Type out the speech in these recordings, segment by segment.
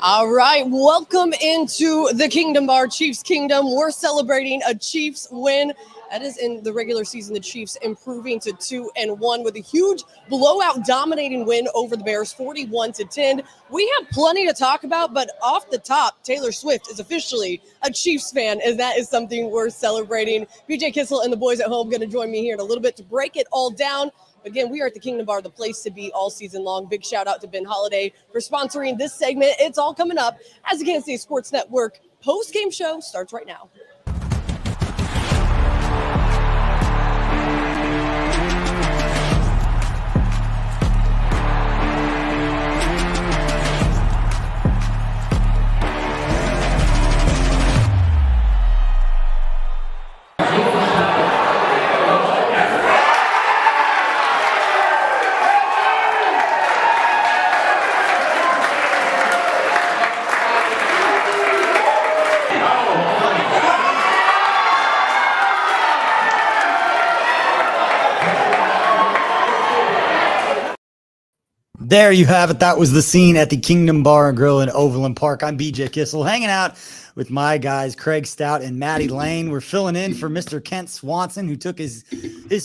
All right, welcome into the Kingdom Bar, Chiefs Kingdom. We're celebrating a Chiefs win. That is in the regular season, the Chiefs improving to 2-1 with a huge blowout dominating win over the Bears, 41-10. We have plenty to talk about, but off the top, Taylor Swift is officially a Chiefs fan, and that is something we're celebrating. BJ Kissel and the boys at home going to join me here in a little bit to break it all down. Again, we are at the Kingdom Bar, the place to be all season long. Big shout out to Ben Holiday for sponsoring this segment. It's all coming up as the Kansas City Sports Network post-game show starts right now. There you have it. That was the scene at the Kingdom Bar and Grill in Overland Park. I'm BJ Kissel, hanging out with my guys, Craig Stout and Maddie Lane. We're filling in for Mr. Kent Swanson, who took his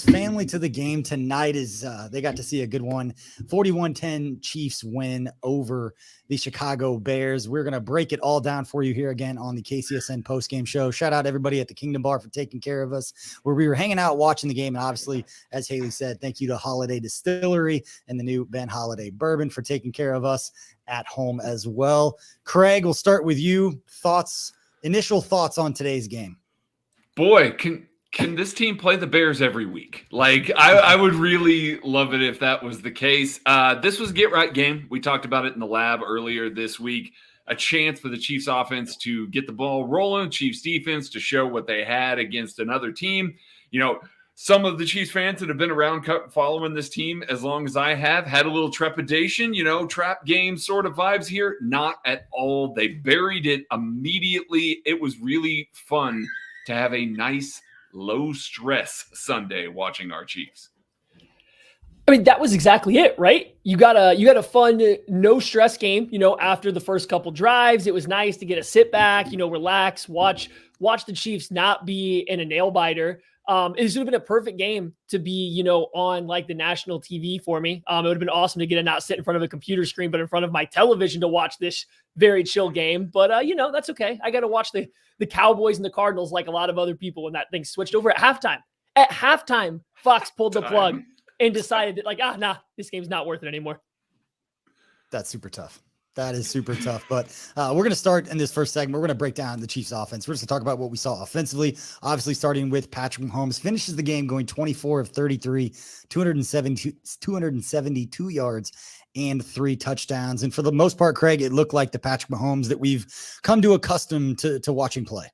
family to the game tonight. They got to see a good one. 41-10 Chiefs win over the Chicago Bears. We're going to break it all down for you here again on the KCSN postgame show. Shout out everybody at the Kingdom Bar for taking care of us, where we were hanging out watching the game. And obviously, as Hayley said, thank you to Holiday Distillery and the new Ben Holiday Bourbon for taking care of us at home as well. Craig, we'll start with you. Initial thoughts on today's game. Boy, can this team play the Bears every week? Like, I would really love it if that was the case. This was a get-right game. We talked about it in the lab earlier this week. A chance for the Chiefs offense to get the ball rolling, Chiefs defense to show what they had against another team. You know, some of the Chiefs fans that have been around following this team as long as I have had a little trepidation, trap game sort of vibes here. Not at all. They buried it immediately. It was really fun to have a nice low stress Sunday watching our Chiefs. I mean, that was exactly it, right? You got a fun, no stress game, after the first couple drives. It was nice to get a sit back, relax, watch the Chiefs not be in a nail biter. It would have been a perfect game to be, on like the national TV for me. It would have been awesome to get to not sit in front of a computer screen, but in front of my television to watch this very chill game. But, that's okay. I got to watch the Cowboys and the Cardinals like a lot of other people when that thing switched over at halftime. At halftime, Fox pulled the plug and decided that this game's not worth it anymore. That's super tough. That is super tough. But we're going to start in this first segment. We're going to break down the Chiefs offense. We're just going to talk about what we saw offensively. Obviously, starting with Patrick Mahomes, finishes the game going 24 of 33, 272 yards and 3 touchdowns. And for the most part, Craig, it looked like the Patrick Mahomes that we've come to accustom to watching play.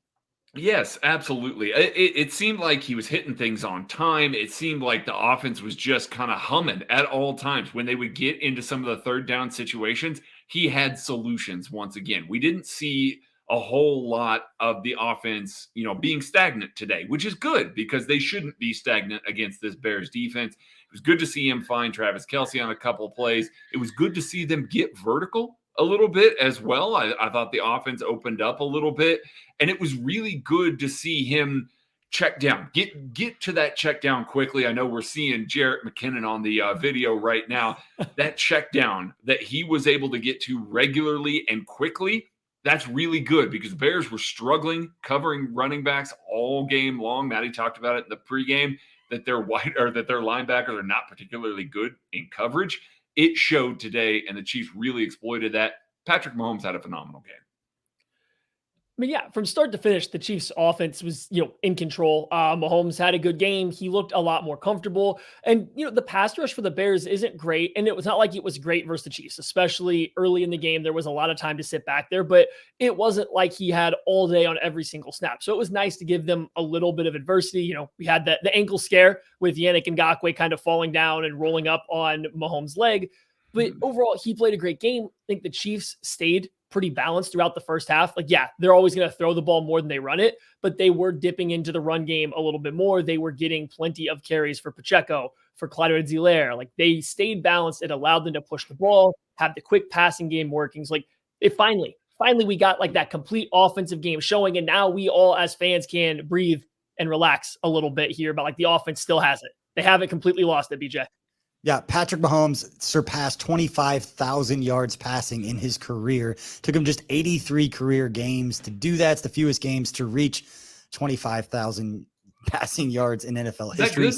Yes, absolutely. It seemed like he was hitting things on time. It seemed like the offense was just kind of humming at all times. When they would get into some of the third down situations, he had solutions once again. We didn't see a whole lot of the offense, being stagnant today, which is good because they shouldn't be stagnant against this Bears defense. It was good to see him find Travis Kelce on a couple of plays. It was good to see them get vertical a little bit as well. I thought the offense opened up a little bit, and it was really good to see him check down, get to that check down quickly. I know we're seeing Jarrett McKinnon on the video right now. That check down that he was able to get to regularly and quickly, that's really good because the Bears were struggling covering running backs all game long. Maddie talked about it in the pregame that their linebackers are not particularly good in coverage. It showed today, and the Chiefs really exploited that. Patrick Mahomes had a phenomenal game. I mean, yeah, from start to finish, the Chiefs offense was, in control. Mahomes had a good game. He looked a lot more comfortable. And, the pass rush for the Bears isn't great. And it was not like it was great versus the Chiefs, especially early in the game. There was a lot of time to sit back there, but it wasn't like he had all day on every single snap. So it was nice to give them a little bit of adversity. We had the ankle scare with Yannick Ngakoue kind of falling down and rolling up on Mahomes' leg. But overall, he played a great game. I think the Chiefs stayed pretty balanced throughout the first half. Like, yeah, they're always going to throw the ball more than they run it, but they were dipping into the run game a little bit more. They were getting plenty of carries for Pacheco, for Clyde Edwards-Helaire. Like, they stayed balanced. It allowed them to push the ball, have the quick passing game workings. Like, it finally we got like that complete offensive game showing, and now we all as fans can breathe and relax a little bit here. But like, the offense still has it. They haven't completely lost it, BJ. Yeah, Patrick Mahomes surpassed 25,000 yards passing in his career. Took him just 83 career games to do that. It's the fewest games to reach 25,000 passing yards in NFL history.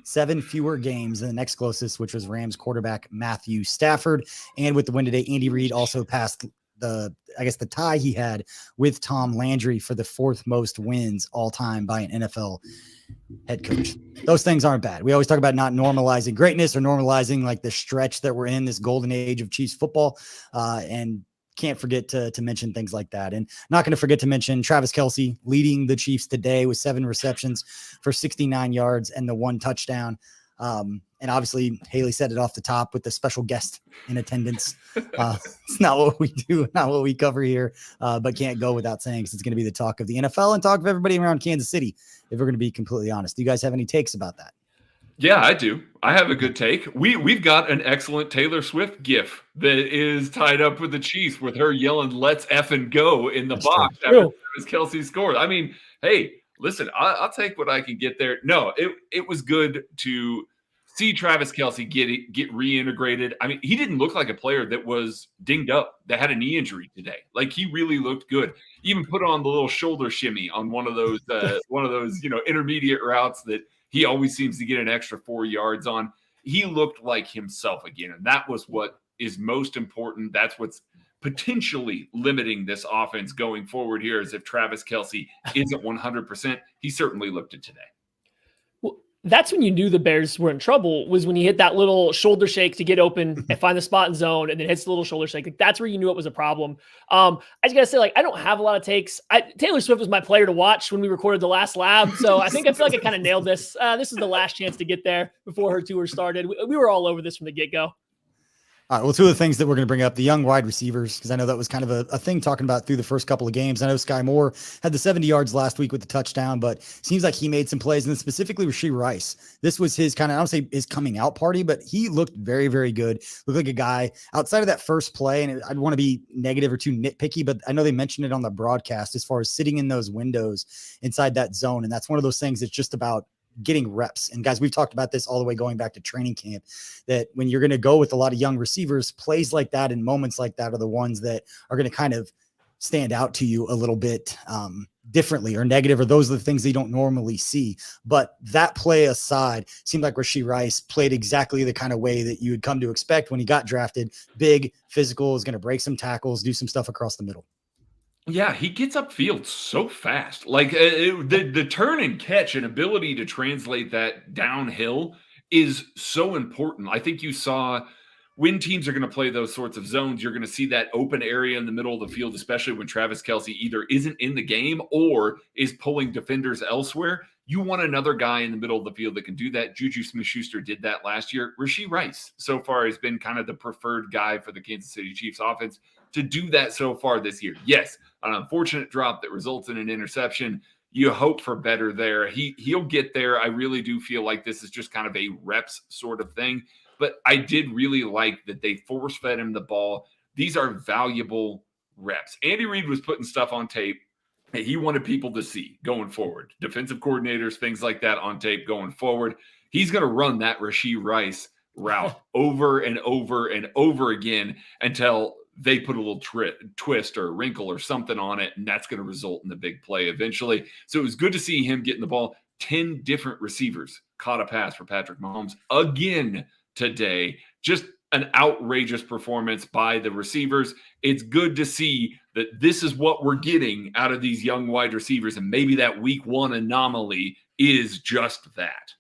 Seven fewer games than the next closest, which was Rams quarterback Matthew Stafford. And with the win today, Andy Reid also passed the tie he had with Tom Landry for the fourth most wins all time by an NFL head coach. Those things aren't bad. We always talk about not normalizing greatness or normalizing like the stretch that we're in, this golden age of Chiefs football. And can't forget to mention things like that. And not going to forget to mention Travis Kelce leading the Chiefs today with 7 receptions for 69 yards and the 1 touchdown. And obviously Hayley said it off the top with the special guest in attendance. It's not what we do, not what we cover here, but can't go without saying, because it's going to be the talk of the NFL and talk of everybody around Kansas City, if we're going to be completely honest. Do you guys have any takes about that? Yeah, I do. I have a good take. We've got an excellent Taylor Swift gif that is tied up with the Chiefs, with her yelling "Let's effing go" in the box after Travis Kelce scored. I mean, hey, listen, I'll take what I can get there. No, it was good to see Travis Kelce get reintegrated. I mean, he didn't look like a player that was dinged up, that had a knee injury today. Like, he really looked good. He even put on the little shoulder shimmy on one of those intermediate routes that he always seems to get an extra 4 yards on. He looked like himself again, and that was what is most important. That's what's potentially limiting this offense going forward here, is if Travis Kelce isn't 100%. He certainly looked it today. That's when you knew the Bears were in trouble, was when he hit that little shoulder shake to get open and find the spot in zone, and then hits the little shoulder shake. Like, that's where you knew it was a problem. I just got to say, like, I don't have a lot of takes. Taylor Swift was my player to watch when we recorded the last lab. So I feel like I kind of nailed this. This is the last chance to get there before her tour started. We were all over this from the get-go. All right, well, 2 of the things that we're going to bring up, the young wide receivers, because I know that was kind of a thing talking about through the first couple of games. I know Sky Moore had the 70 yards last week with the touchdown, but seems like he made some plays, and then specifically Rashee Rice. This was his kind of, I don't say his coming out party, but he looked very, very good. Looked like a guy outside of that first play, and I'd want to be negative or too nitpicky, but I know they mentioned it on the broadcast as far as sitting in those windows inside that zone, and that's one of those things that's just about getting reps. And guys, we've talked about this all the way going back to training camp, that when you're going to go with a lot of young receivers, plays like that and moments like that are the ones that are going to kind of stand out to you a little bit differently or negative, or those are the things they don't normally see. But that play aside, seemed like Rashee Rice played exactly the kind of way that you would come to expect when he got drafted. Big, physical, is going to break some tackles, do some stuff across the middle. Yeah, he gets upfield so fast. Like, the turn and catch and ability to translate that downhill is so important. I think you saw when teams are going to play those sorts of zones, you're going to see that open area in the middle of the field, especially when Travis Kelce either isn't in the game or is pulling defenders elsewhere. You want another guy in the middle of the field that can do that. Juju Smith-Schuster did that last year. Rashee Rice so far has been kind of the preferred guy for the Kansas City Chiefs offense to do that so far this year. Yes, an unfortunate drop that results in an interception. You hope for better there. He'll get there. I really do feel like this is just kind of a reps sort of thing. But I did really like that they force-fed him the ball. These are valuable reps. Andy Reid was putting stuff on tape that he wanted people to see going forward. Defensive coordinators, things like that on tape going forward. He's going to run that Rashee Rice route over and over and over again until they put a little twist or a wrinkle or something on it, and that's going to result in the big play eventually. So it was good to see him getting the ball. 10 different receivers caught a pass for Patrick Mahomes again today. Just an outrageous performance by the receivers. It's good to see that this is what we're getting out of these young wide receivers, and maybe that week 1 anomaly is just that.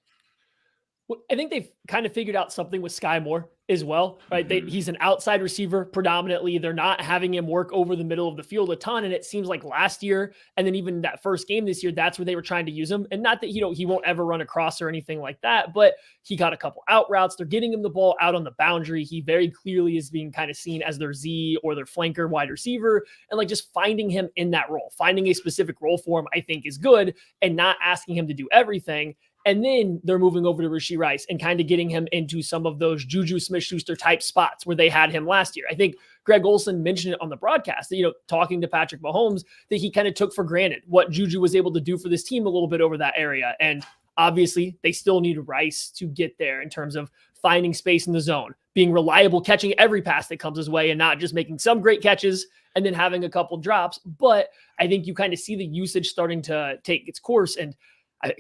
Well, I think they've kind of figured out something with Sky Moore. as well, right? He's an outside receiver predominantly. They're not having him work over the middle of the field a ton. And it seems like last year, and then even that first game this year, that's where they were trying to use him. And not that, he won't ever run across or anything like that, but he got a couple out routes. They're getting him the ball out on the boundary. He very clearly is being kind of seen as their Z or their flanker wide receiver. And like just finding him in that role, finding a specific role for him, I think is good, and not asking him to do everything. And then they're moving over to Rashee Rice and kind of getting him into some of those Juju Smith-Schuster type spots where they had him last year. I think Greg Olsen mentioned it on the broadcast, that, talking to Patrick Mahomes, that he kind of took for granted what Juju was able to do for this team a little bit over that area. And obviously they still need Rice to get there in terms of finding space in the zone, being reliable, catching every pass that comes his way and not just making some great catches and then having a couple drops. But I think you kind of see the usage starting to take its course. And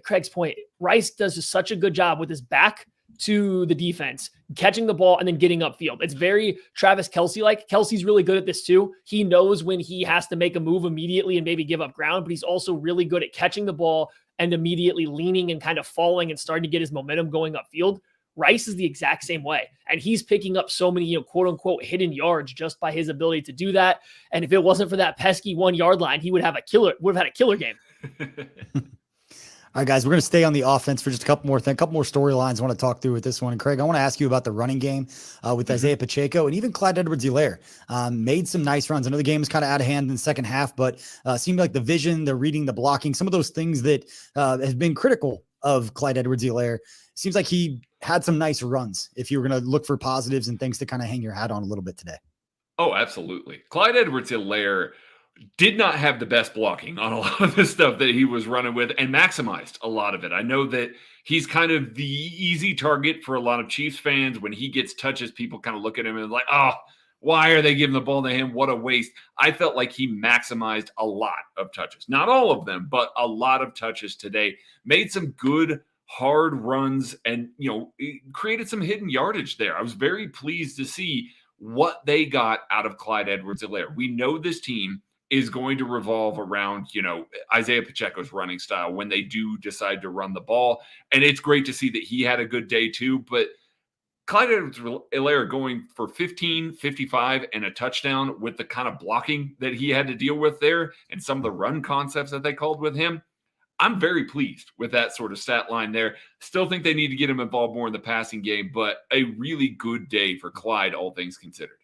Craig's point, Rice does such a good job with his back to the defense, catching the ball and then getting upfield. It's very Travis Kelce-like. Kelsey's really good at this too. He knows when he has to make a move immediately and maybe give up ground, but he's also really good at catching the ball and immediately leaning and kind of falling and starting to get his momentum going upfield. Rice is the exact same way. And he's picking up so many, quote unquote, hidden yards just by his ability to do that. And if it wasn't for that pesky 1 yard line, he would have had a killer game. All right, guys, we're going to stay on the offense for just a couple more storylines I want to talk through with this one. And Craig, I want to ask you about the running game with Isaiah Pacheco and even Clyde Edwards-Helaire. Made some nice runs. I know the game was kind of out of hand in the second half, but seemed like the vision, the reading, the blocking, some of those things that has been critical of Clyde Edwards-Helaire. Seems like he had some nice runs if you were going to look for positives and things to kind of hang your hat on a little bit today. Oh, absolutely. Clyde Edwards-Helaire did not have the best blocking on a lot of the stuff that he was running with and maximized a lot of it. I know that he's kind of the easy target for a lot of Chiefs fans. When he gets touches, people kind of look at him and like, oh, why are they giving the ball to him? What a waste. I felt like he maximized a lot of touches. Not all of them, but a lot of touches today. Made some good, hard runs and, created some hidden yardage there. I was very pleased to see what they got out of Clyde Edwards-Helaire. We know this team is going to revolve around, Isaiah Pacheco's running style when they do decide to run the ball. And it's great to see that he had a good day too. But Clyde Edwards-Helaire going for 15, 55, and a touchdown with the kind of blocking that he had to deal with there and some of the run concepts that they called with him, I'm very pleased with that sort of stat line there. Still think they need to get him involved more in the passing game, but a really good day for Clyde, all things considered.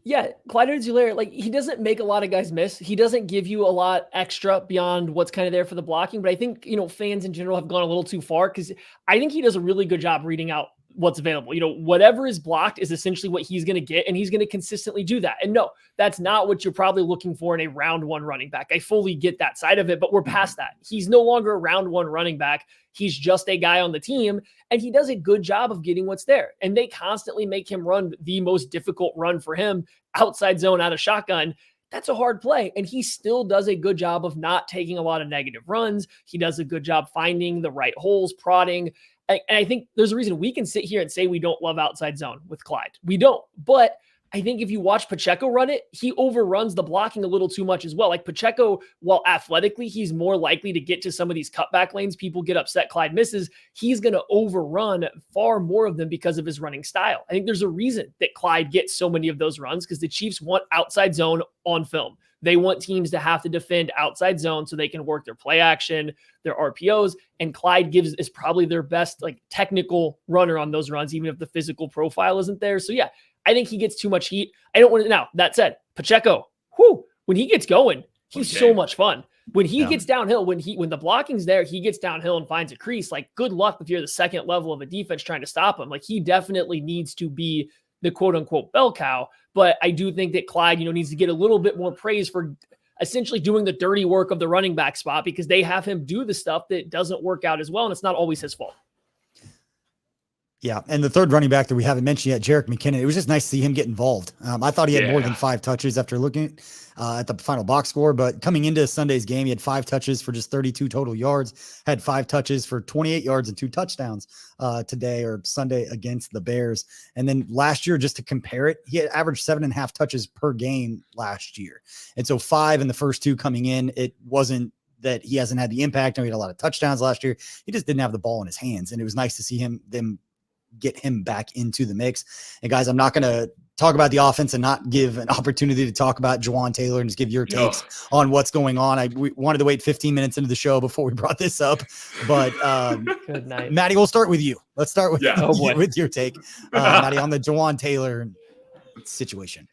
Yeah, Clyde Edwards-Helaire, he doesn't make a lot of guys miss. He doesn't give you a lot extra beyond what's kind of there for the blocking. But I think, fans in general have gone a little too far because I think he does a really good job reading out what's available. Whatever is blocked is essentially what he's going to get, and he's going to consistently do that. And no, that's not what you're probably looking for in a round one running back. I fully get that side of it, but we're past that. He's no longer a round one running back. He's just a guy on the team, and he does a good job of getting what's there. And they constantly make him run the most difficult run for him, outside zone, out of shotgun. That's a hard play. And he still does a good job of not taking a lot of negative runs. He does a good job finding the right holes, prodding. And I think there's a reason we can sit here and say we don't love outside zone with Clyde. We don't. But I think if you watch Pacheco run it, he overruns the blocking a little too much as well. Like Pacheco, while athletically, he's more likely to get to some of these cutback lanes. People get upset Clyde misses. He's going to overrun far more of them because of his running style. I think there's a reason that Clyde gets so many of those runs because the Chiefs want outside zone on film. They want teams to have to defend outside zone so they can work their play action, their RPOs, and Clyde is probably their best technical runner on those runs, even if the physical profile isn't there. So yeah, I think he gets too much heat. I don't want to. Now, that said, Pacheco, when he gets going, he's so much fun. When he gets downhill, when the blocking's there, he gets downhill and finds a crease. Good luck if you're the second level of a defense trying to stop him. He definitely needs to be the quote unquote bell cow. But I do think that Clyde, needs to get a little bit more praise for essentially doing the dirty work of the running back spot because they have him do the stuff that doesn't work out as well. And it's not always his fault. Yeah, and the third running back that we haven't mentioned yet, Jerick McKinnon, it was just nice to see him get involved. I thought he had more than 5 touches after looking at the final box score, but coming into Sunday's game, he had 5 touches for just 32 total yards, had 5 touches for 28 yards and 2 touchdowns today or Sunday against the Bears. And then last year, just to compare it, he had averaged 7.5 touches per game last year. And so 5 in the first 2 coming in, it wasn't that he hasn't had the impact. He had a lot of touchdowns last year. He just didn't have the ball in his hands. And it was nice to see them get him back into the mix. And guys, I'm not going to talk about the offense and not give an opportunity to talk about Juwan Taylor and just give your takes on what's going on. We wanted to wait 15 minutes into the show before we brought this up, but Good night. Maddie, we'll start with you. Let's start with, with your take, Maddie, on the Juwan Taylor situation.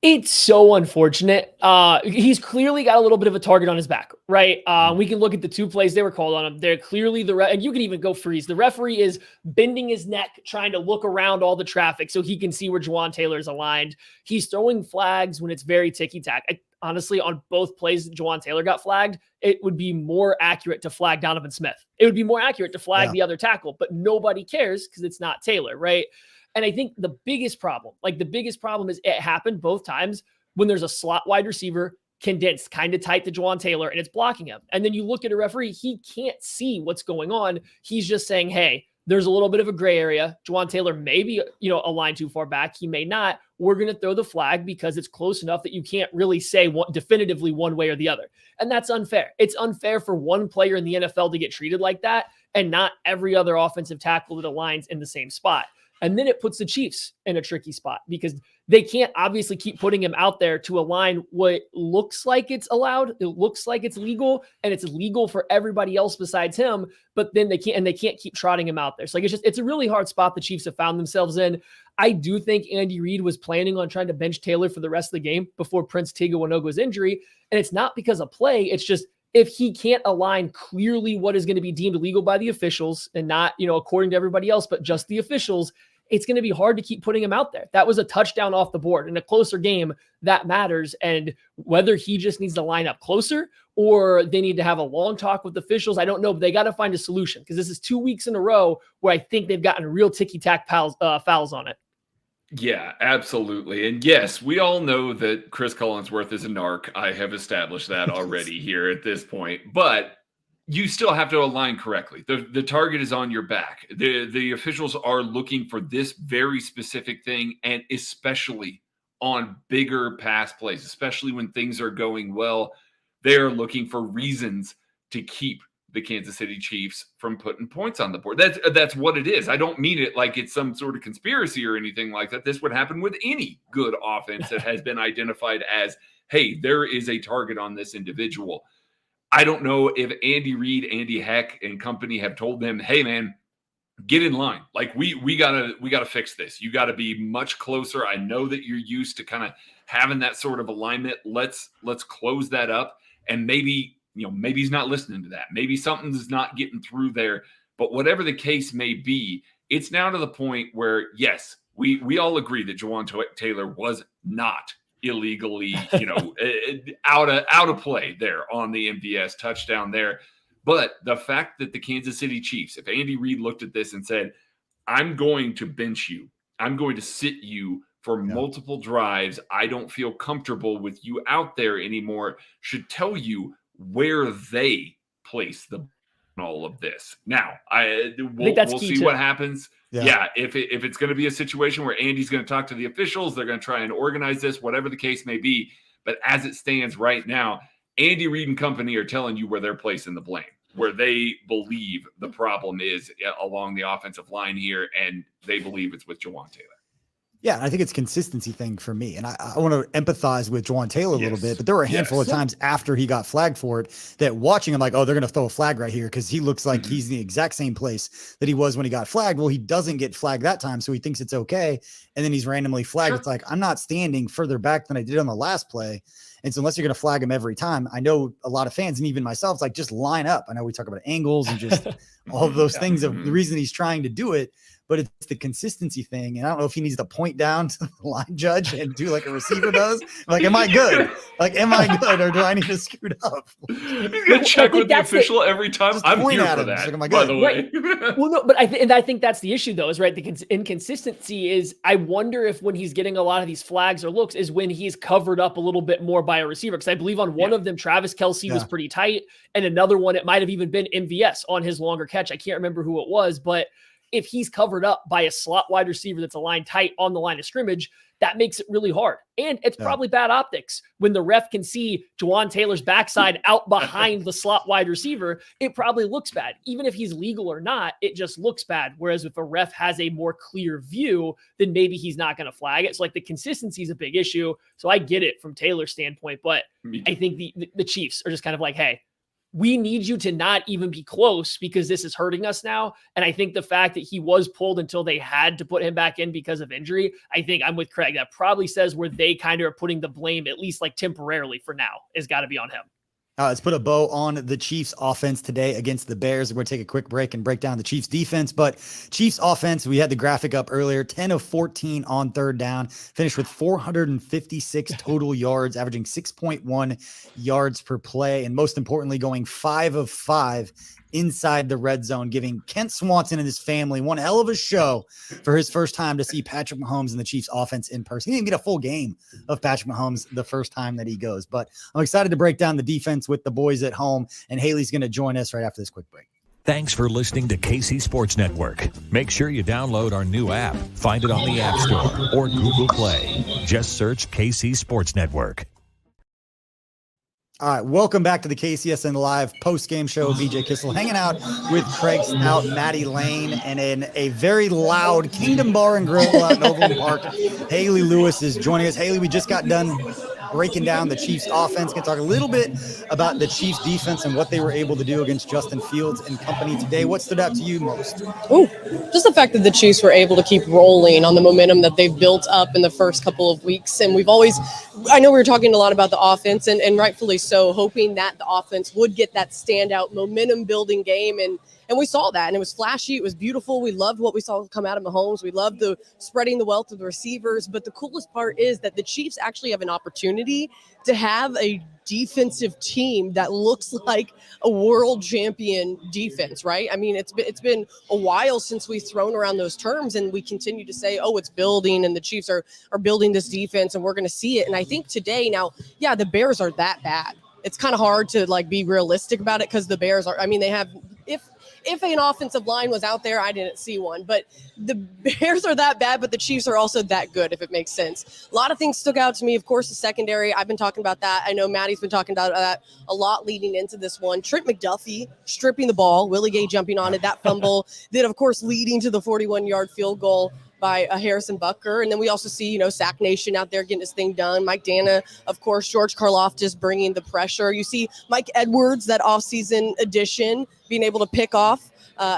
It's so unfortunate. He's clearly got a little bit of a target on his back, right? We can look at the 2 plays they were called on him. They're clearly and you can even go freeze. The referee is bending his neck, trying to look around all the traffic so he can see where Juwan Taylor's aligned. He's throwing flags when it's very ticky-tack. Honestly, on both plays that Juwan Taylor got flagged, it would be more accurate to flag Donovan Smith. It would be more accurate to flag the other tackle, but nobody cares because it's not Taylor, right? And I think the biggest problem is it happened both times when there's a slot wide receiver condensed kind of tight to Juwan Taylor and it's blocking him. And then you look at a referee, he can't see what's going on. He's just saying, hey, there's a little bit of a gray area. Juwan Taylor may be, a line too far back. He may not. We're going to throw the flag because it's close enough that you can't really say definitively one way or the other. And that's unfair. It's unfair for one player in the NFL to get treated like that and not every other offensive tackle that aligns in the same spot. And then it puts the Chiefs in a tricky spot because they can't obviously keep putting him out there to align what looks like it's allowed. It looks like it's legal and it's legal for everybody else besides him, but then they can't keep trotting him out there. So it's a really hard spot the Chiefs have found themselves in. I do think Andy Reid was planning on trying to bench Taylor for the rest of the game before Prince Tega Wanogo's injury. And it's not because of play. It's just, if he can't align clearly what is going to be deemed illegal by the officials and not, according to everybody else, but just the officials, it's going to be hard to keep putting him out there. That was a touchdown off the board. In a closer game, that matters. And whether he just needs to line up closer or they need to have a long talk with officials, I don't know, but they got to find a solution because this is 2 weeks in a row where I think they've gotten real ticky-tack fouls on it. Yeah, absolutely. And yes, we all know that Chris Collinsworth is a narc. I have established that already here at this point. But you still have to align correctly. The target is on your back. The officials are looking for this very specific thing, and especially on bigger pass plays, especially when things are going well, they are looking for reasons to keep the Kansas City Chiefs from putting points on the board. That's what it is. I don't mean it like it's some sort of conspiracy or anything like that. This would happen with any good offense that has been identified as, hey, there is a target on this individual. I don't know if Andy Reid, Andy Heck, and company have told them, hey, man, get in line. Like we gotta fix this. You got to be much closer. I know that you're used to kind of having that sort of alignment. Let's close that up. And maybe he's not listening to that. Maybe something's not getting through there. But whatever the case may be, it's now to the point where, yes, we all agree that Juwan Taylor was not illegally, out of play there on the MVS touchdown there. But the fact that the Kansas City Chiefs, if Andy Reid looked at this and said, I'm going to bench you, I'm going to sit you for multiple drives, I don't feel comfortable with you out there anymore, should tell you where they place all of this. Now, we'll see what happens. Yeah, if it's going to be a situation where Andy's going to talk to the officials, they're going to try and organize this, whatever the case may be. But as it stands right now, Andy Reid and company are telling you where they're placing the blame, where they believe the problem is along the offensive line here, and they believe it's with Juwan Taylor. Yeah, I think it's a consistency thing for me. And I want to empathize with Juwan Taylor a little bit, but there were a handful of times after he got flagged for it that watching him like, oh, they're going to throw a flag right here because he looks like he's in the exact same place that he was when he got flagged. Well, he doesn't get flagged that time, so he thinks it's okay. And then he's randomly flagged. It's like, I'm not standing further back than I did on the last play. And so unless you're going to flag him every time, I know a lot of fans and even myself, it's like, just line up. I know we talk about angles and just all of those things of the reason he's trying to do it. But it's the consistency thing. And I don't know if he needs to point down to the line judge and do like a receiver does. Like, am I good? Like, am I good? Or do I need to screw it up? He's going to check with the official every time. I'm here for that, like, by the way. Right. Well, no, but I think that's the issue, though, is right. The inconsistency is, I wonder if when he's getting a lot of these flags or looks is when he's covered up a little bit more by a receiver. Because I believe on one of them, Travis Kelce was pretty tight. And another one, it might have even been MVS on his longer catch. I can't remember who it was, but if he's covered up by a slot wide receiver that's aligned tight on the line of scrimmage, that makes it really hard. And it's probably bad optics when the ref can see Juwan Taylor's backside out behind the slot wide receiver. It probably looks bad. Even if he's legal or not, it just looks bad. Whereas if a ref has a more clear view, then maybe he's not going to flag it. So like the consistency is a big issue. So I get it from Taylor's standpoint, but I think the Chiefs are just kind of like, hey, we need you to not even be close because this is hurting us now. And I think the fact that he was pulled until they had to put him back in because of injury, I think I'm with Craig. That probably says where they kind of are putting the blame, at least like temporarily for now, is got to be on him. Let's put a bow on the Chiefs offense today against the Bears. We're going to take a quick break and break down the Chiefs defense. But Chiefs offense, we had the graphic up earlier, 10 of 14 on third down, finished with 456 total yards, averaging 6.1 yards per play. And most importantly, going 5 of 5 inside the red zone, giving Kent Swanson and his family one hell of a show for his first time to see Patrick Mahomes and the Chiefs offense in person. He didn't get a full game of Patrick Mahomes the first time that he goes, but I'm excited to break down the defense with the boys at home, and Hayley's going to join us right after this quick break. Thanks for listening to KC Sports Network. Make sure you download our new app. Find it on the App Store or Google Play. Just search KC Sports Network. All right, welcome back to the KCSN Live post-game show. BJ Kissel hanging out with Craig Stout, Maddie Lane, and in a very loud Kingdom Bar and Grill out in Overland Park, Hayley Lewis is joining us. Hayley, we just got done breaking down the Chiefs offense. Going to talk a little bit about the Chiefs defense and what they were able to do against Justin Fields and company today. What stood out to you most? Oh, just the fact that the Chiefs were able to keep rolling on the momentum that they've built up in the first couple of weeks. And we've always, I know we were talking a lot about the offense and rightfully so, hoping that the offense would get that standout momentum building game. And we saw that, and it was flashy. It was beautiful. We loved what we saw come out of Mahomes. We loved the spreading the wealth of the receivers. But the coolest part is that the Chiefs actually have an opportunity to have a defensive team that looks like a world champion defense, right? I mean, it's been a while since we've thrown around those terms, and we continue to say, oh, it's building, and the Chiefs are building this defense, and we're going to see it. And I think today, now, yeah, the Bears are that bad. It's kind of hard to like be realistic about it because the Bears are, I mean, they have, if an offensive line was out there, I didn't see one, but the Bears are that bad, but the Chiefs are also that good, if it makes sense. A lot of things stuck out to me. Of course, the secondary, I've been talking about that. I know Maddie's been talking about that a lot leading into this one. Trent McDuffie stripping the ball, Willie Gay jumping on it, that fumble, then of course leading to the 41-yard field goal by Harrison Butker. And then we also see, Sack Nation out there getting this thing done. Mike Dana, of course, George Karlaftis bringing the pressure. You see Mike Edwards, that offseason addition, being able to pick off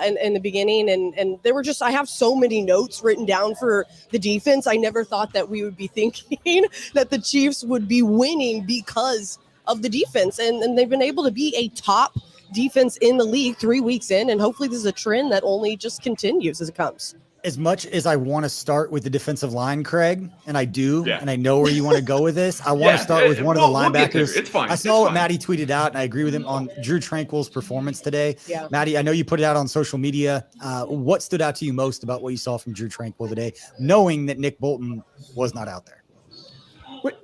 in the beginning. And there were just, I have so many notes written down for the defense. I never thought that we would be thinking that the Chiefs would be winning because of the defense. And they've been able to be a top defense in the league 3 weeks in. And hopefully this is a trend that only just continues as it comes. As much as I want to start with the defensive line, Craig, and I do, and I know where you want to go with this, I want to start with one of the linebackers. It's fine. I saw what Maddie tweeted out, and I agree with him on Drew Tranquill's performance today. Yeah. Maddie, I know you put it out on social media. What stood out to you most about what you saw from Drew Tranquill today, knowing that Nick Bolton was not out there?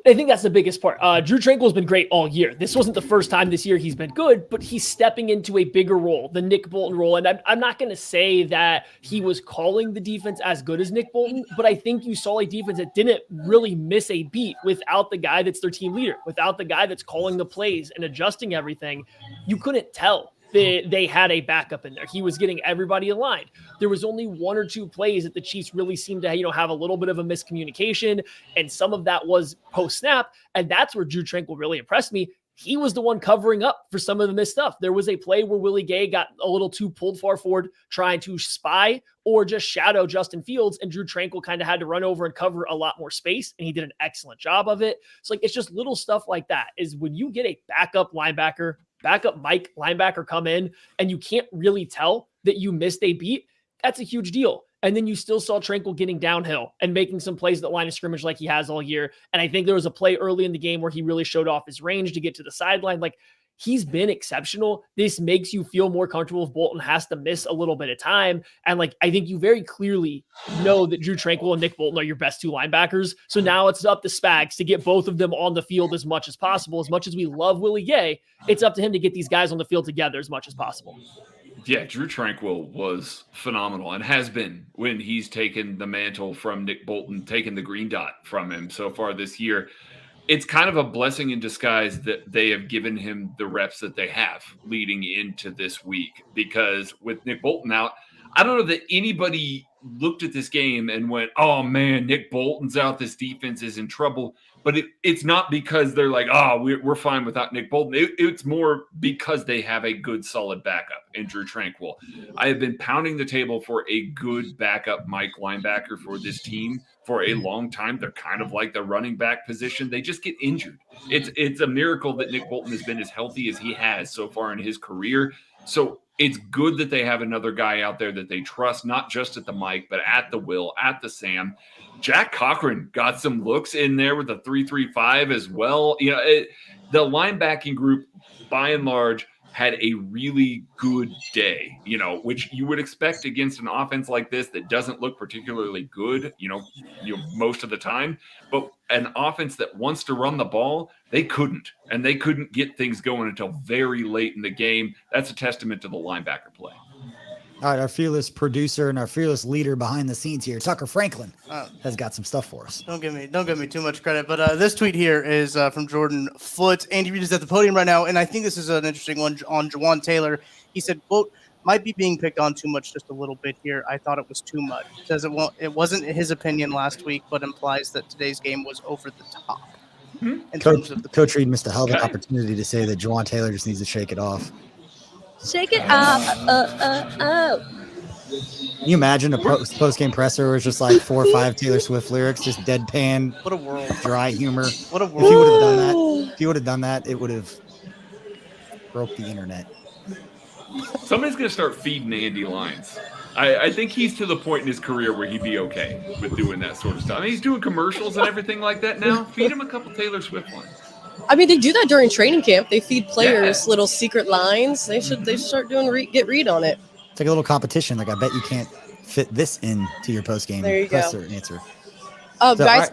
I think that's the biggest part. Drew Tranquill has been great all year. This wasn't the first time this year he's been good, but he's stepping into a bigger role, the Nick Bolton role. And I'm not going to say that he was calling the defense as good as Nick Bolton, but I think you saw a defense that didn't really miss a beat without the guy that's their team leader, without the guy that's calling the plays and adjusting everything. You couldn't tell they had a backup in there. He was getting everybody aligned. There was only 1 or 2 plays that the Chiefs really seemed to, have a little bit of a miscommunication, and some of that was post-snap, and that's where Drew Tranquill really impressed me. He was the one covering up for some of the missed stuff. There was a play where Willie Gay got a little too pulled far forward, trying to spy or just shadow Justin Fields, and Drew Tranquill kind of had to run over and cover a lot more space, and he did an excellent job of it. So, it's just little stuff like that is when you get a backup linebacker, backup Mike linebacker come in, and you can't really tell that you missed a beat, that's a huge deal. And then you still saw Tranquill getting downhill and making some plays at the line of scrimmage like he has all year. And I think there was a play early in the game where he really showed off his range to get to the sideline. Like, he's been exceptional. This makes you feel more comfortable if Bolton has to miss a little bit of time. And I think you very clearly know that Drew Tranquill and Nick Bolton are your best 2 linebackers. So now it's up to Spags to get both of them on the field as much as possible. As much as we love Willie Gay, it's up to him to get these guys on the field together as much as possible. Yeah, Drew Tranquil was phenomenal and has been when he's taken the mantle from Nick Bolton, taken the green dot from him so far this year. It's kind of a blessing in disguise that they have given him the reps that they have leading into this week, because with Nick Bolton out, I don't know that anybody looked at this game and went, oh man, Nick Bolton's out, this defense is in trouble. But it's not because they're like, oh, we're fine without Nick Bolton. It's more because they have a good, solid backup in Drew Tranquil. I have been pounding the table for a good backup Mike linebacker for this team for a long time. They're kind of like the running back position. They just get injured. It's a miracle that Nick Bolton has been as healthy as he has so far in his career. So it's good that they have another guy out there that they trust, not just at the Mike, but at the Will, at the Sam. Jack Cochran got some looks in there with the 3-3-5 as well. You know, the linebacking group, by and large, had a really good day, you know, which you would expect against an offense like this that doesn't look particularly good, you know, most of the time. But an offense that wants to run the ball, they couldn't. And they couldn't get things going until very late in the game. That's a testament to the linebacker play. All right, our fearless producer and our fearless leader behind the scenes here, Tucker Franklin, has got some stuff for us. Don't give me too much credit, but this tweet here is from Jordan Foote. Andy Reid is at the podium right now, and I think this is an interesting one on Jawan Taylor. He said, quote, might be being picked on too much just a little bit here. I thought it was too much. Says it wasn't his opinion last week, but implies that today's game was over the top. Coach Reid missed a hell of an opportunity to say that Jawan Taylor just needs to shake it off. Shake it off. Can you imagine a post-game presser where it's just like 4 or 5 Taylor Swift lyrics, just deadpan, what a world, dry humor? What a world. If he would have done that, it would have broke the internet. Somebody's going to start feeding Andy lines. I think he's to the point in his career where he'd be okay with doing that sort of stuff. I mean, he's doing commercials and everything like that now. Feed him a couple Taylor Swift lines. I mean, they do that during training camp. They feed players little secret lines. They should start doing get read on it. It's like a little competition. Like, I bet you can't fit this into your post-game presser answer. Guys, right.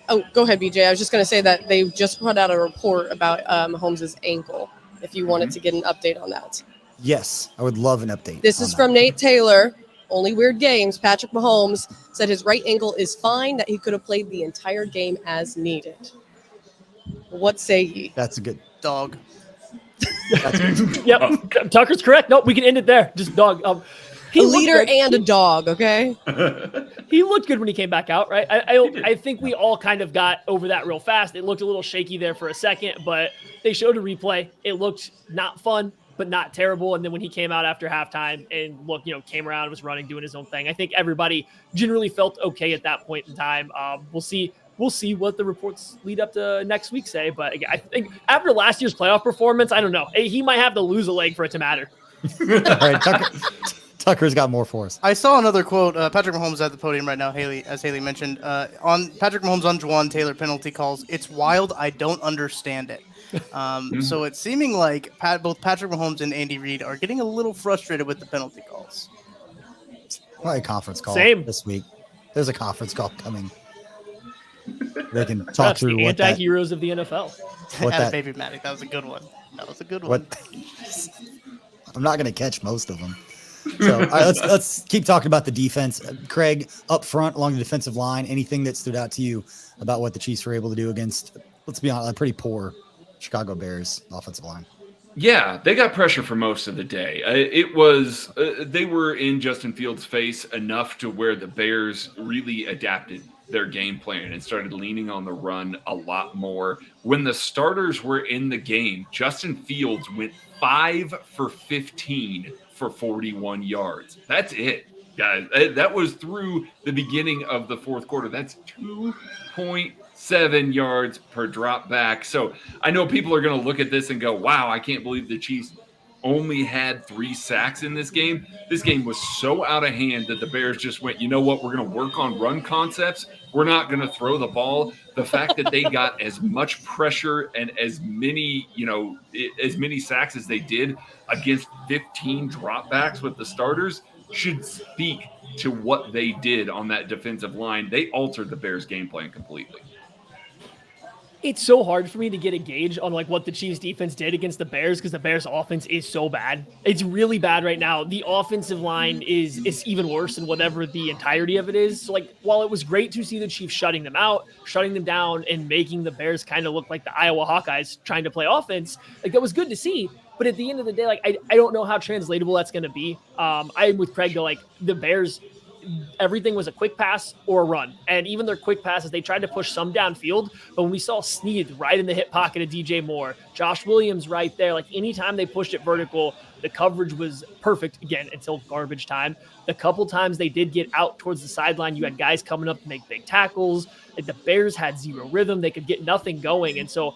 Oh, go ahead, BJ. I was just going to say that they just put out a report about Mahomes' ankle, if you wanted to get an update on that. Yes, I would love an update. This is from Nate Taylor. Only Weird Games. Patrick Mahomes said his right ankle is fine, that he could have played the entire game as needed. What say ye? That's a good dog. Yep, Tucker's correct. No, we can end it there. Just dog. He a leader and a dog, okay? He looked good when he came back out, right? I think we all kind of got over that real fast. It looked a little shaky there for a second, but they showed a replay. It looked not fun, but not terrible. And then when he came out after halftime and came around, was running, doing his own thing, I think everybody generally felt okay at that point in time. We'll see what the reports lead up to next week say. But again, I think after last year's playoff performance, I don't know. He might have to lose a leg for it to matter. All right, Tucker's got more for us. I saw another quote. Patrick Mahomes at the podium right now, as Hayley mentioned. On Patrick Mahomes on Jawan Taylor penalty calls, it's wild. I don't understand it. So it's seeming like both Patrick Mahomes and Andy Reid are getting a little frustrated with the penalty calls. Probably a conference call this week. There's a conference call coming. They can talk through the anti-heroes of the NFL. Baby Matic, that was a good one. I'm not going to catch most of them. So let's keep talking about the defense. Craig, up front along the defensive line, anything that stood out to you about what the Chiefs were able to do against, let's be honest, a pretty poor Chicago Bears offensive line? Yeah, they got pressure for most of the day. It was they were in Justin Fields' face enough to where the Bears really adapted their game plan and started leaning on the run a lot more. When the starters were in the game, Justin Fields went 5 for 15 for 41 yards. That's it, guys. That was through the beginning of the fourth quarter. That's 2.7 yards per drop back. So I know people are going to look at this and go, wow, I can't believe the Chiefs only had 3 sacks in this game. This game was so out of hand that the Bears just went, you know what, we're going to work on run concepts. We're not going to throw the ball. The fact that they got as much pressure and as many sacks as they did against 15 dropbacks with the starters should speak to what they did on that defensive line. They altered the Bears game plan completely. It's so hard for me to get a gauge on like what the Chiefs defense did against the Bears because the Bears offense is so bad. It's really bad right now. The offensive line is even worse than whatever the entirety of it is. So like while it was great to see the Chiefs shutting them out, shutting them down, and making the Bears kind of look like the Iowa Hawkeyes trying to play offense, like that was good to see. But at the end of the day, like I don't know how translatable that's going to be. I'm with Craig though, like the Bears, everything was a quick pass or a run. And even their quick passes, they tried to push some downfield. But when we saw Snead right in the hip pocket of DJ Moore, Josh Williams right there, like anytime they pushed it vertical, the coverage was perfect again until garbage time. The couple times they did get out towards the sideline, you had guys coming up to make big tackles. Like the Bears had zero rhythm. They could get nothing going. And so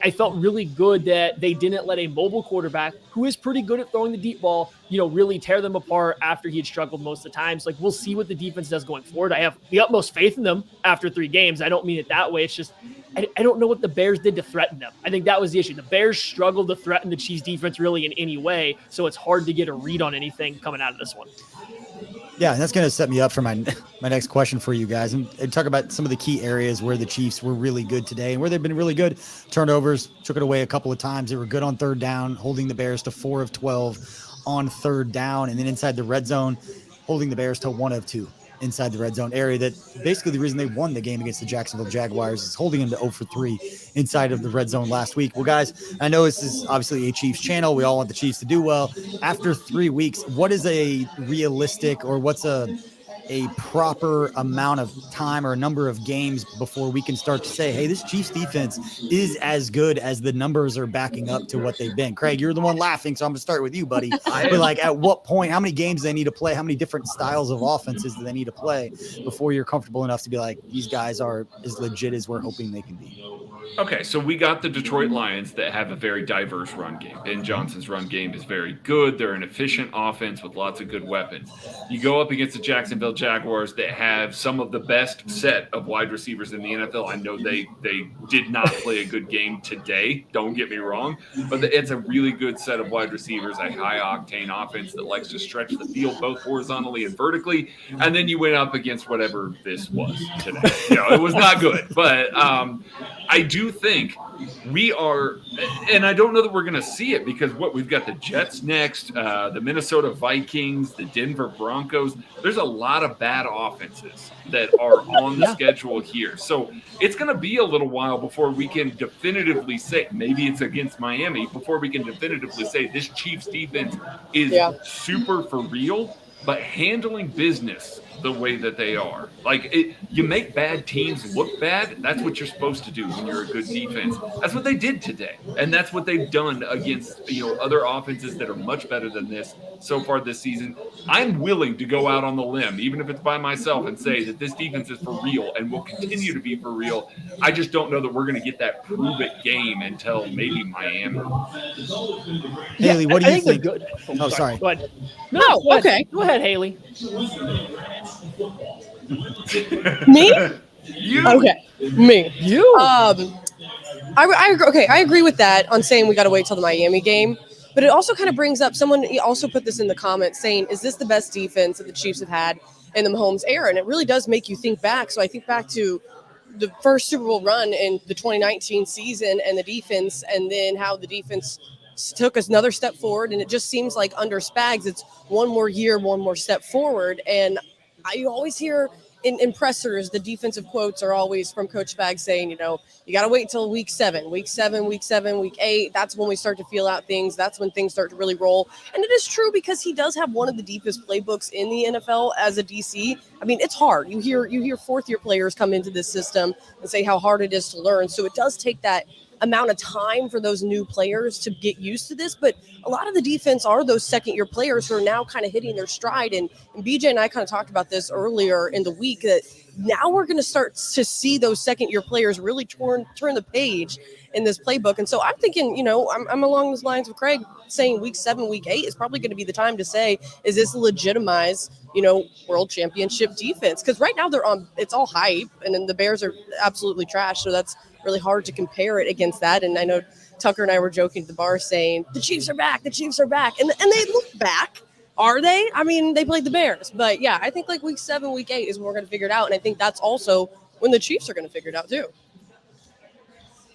I felt really good that they didn't let a mobile quarterback who is pretty good at throwing the deep ball, really tear them apart after he had struggled most of the time. So like, we'll see what the defense does going forward. I have the utmost faith in them after 3 games. I don't mean it that way. It's just, I don't know what the Bears did to threaten them. I think that was the issue. The Bears struggled to threaten the Chiefs defense really in any way. So it's hard to get a read on anything coming out of this one. Yeah, and that's going to set me up for my next question for you guys, and talk about some of the key areas where the Chiefs were really good today and where they've been really good. Turnovers, took it away a couple of times. They were good on third down, holding the Bears to 4 of 12 on third down, and then inside the red zone, holding the Bears to 1 of 2 inside the red zone area. That basically the reason they won the game against the Jacksonville Jaguars is holding them to 0 for 3 inside of the red zone last week. Well, guys, I know this is obviously a Chiefs channel. We all want the Chiefs to do well. After 3 weeks, what is a realistic, or what's a proper amount of time or a number of games before we can start to say, hey, this Chiefs defense is as good as the numbers are backing up to what they've been? Craig, you're the one laughing, so I'm going to start with you, buddy. But like, at what point, how many games do they need to play? How many different styles of offenses do they need to play before you're comfortable enough to be like, these guys are as legit as we're hoping they can be? Okay, so we got the Detroit Lions that have a very diverse run game. Ben Johnson's run game is very good. They're an efficient offense with lots of good weapons. You go up against the Jacksonville Jaguars that have some of the best set of wide receivers in the NFL. I know they did not play a good game today, don't get me wrong, but it's a really good set of wide receivers, a high-octane offense that likes to stretch the field both horizontally and vertically, and then you went up against whatever this was today. It was not good, but I do think we are, and I don't know that we're going to see it because we've got the Jets next, the Minnesota Vikings, the Denver Broncos. There's a lot of bad offenses that are on the schedule here. So it's going to be a little while before we can definitively say, maybe it's against Miami, before we can definitively say this Chiefs defense is super for real, but handling business the way that they are. Like, you make bad teams look bad. That's what you're supposed to do when you're a good defense. That's what they did today. And that's what they've done against, other offenses that are much better than this so far this season. I'm willing to go out on the limb, even if it's by myself, and say that this defense is for real and will continue to be for real. I just don't know that we're going to get that prove-it game until maybe Miami. Haley, what do you think? Good. Oh, sorry. Go ahead. No, go okay. Ahead. Go ahead, Haley. Me? You. Okay. Me. You. I agree with that on saying we got to wait till the Miami game. But it also kind of brings up, someone also put this in the comments saying, is this the best defense that the Chiefs have had in the Mahomes era? And it really does make you think back. So I think back to the first Super Bowl run in the 2019 season and the defense, and then how the defense took us another step forward. And it just seems like under Spags, it's one more year, one more step forward. And I always hear in pressers, the defensive quotes are always from Coach Spags saying, you got to wait till week 7, week 8. That's when we start to feel out things. That's when things start to really roll. And it is true because he does have one of the deepest playbooks in the NFL as a DC. I mean, it's hard. You hear fourth-year players come into this system and say how hard it is to learn. So it does take that amount of time for those new players to get used to this, but a lot of the defense are those second-year players who are now kind of hitting their stride. And BJ and I kind of talked about this earlier in the week, that now we're going to start to see those second-year players really turn the page in this playbook. And so I'm thinking, I'm along those lines with Craig saying week 7, week 8 is probably going to be the time to say, is this legitimize, world championship defense? Because right now it's all hype, and then the Bears are absolutely trash. So that's really hard to compare it against that. And I know Tucker and I were joking at the bar saying, the Chiefs are back. And they look back. Are they? I mean, they played the Bears. But yeah, I think like week 7, week 8 is when we're going to figure it out. And I think that's also when the Chiefs are going to figure it out too.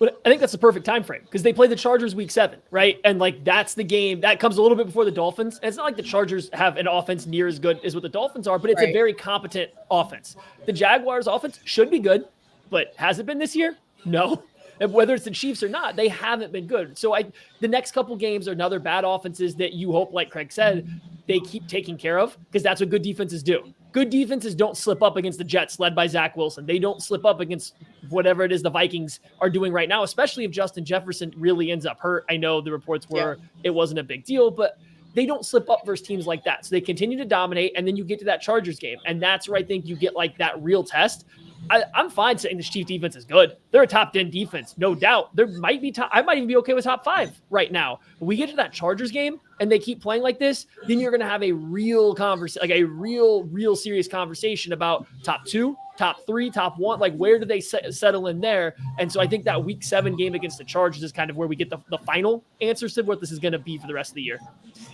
But I think that's the perfect time frame because they play the Chargers week 7, right? And like that's the game that comes a little bit before the Dolphins. And it's not like the Chargers have an offense near as good as what the Dolphins are, but it's a very competent offense. The Jaguars offense should be good, but has it been this year? No. And whether it's the Chiefs or not, they haven't been good. So the next couple games are another bad offenses that you hope, like Craig said, they keep taking care of because that's what good defenses do. Good defenses don't slip up against the Jets led by Zach Wilson. They don't slip up against whatever it is the Vikings are doing right now, especially if Justin Jefferson really ends up hurt. I know the reports were it wasn't a big deal, but they don't slip up versus teams like that. So they continue to dominate, and then you get to that Chargers game, and that's where I think you get like that real test. I'm fine saying the Chiefs defense is good. They're a top 10 defense, no doubt. There might be I might even be okay with top 5 right now. When we get to that Chargers game and they keep playing like this, then you're going to have a real conversation, like a real serious conversation about top 2, top 3, top 1. Like where do they settle in there? And so I think that week 7 game against the Chargers is kind of where we get the final answers to what this is going to be for the rest of the year.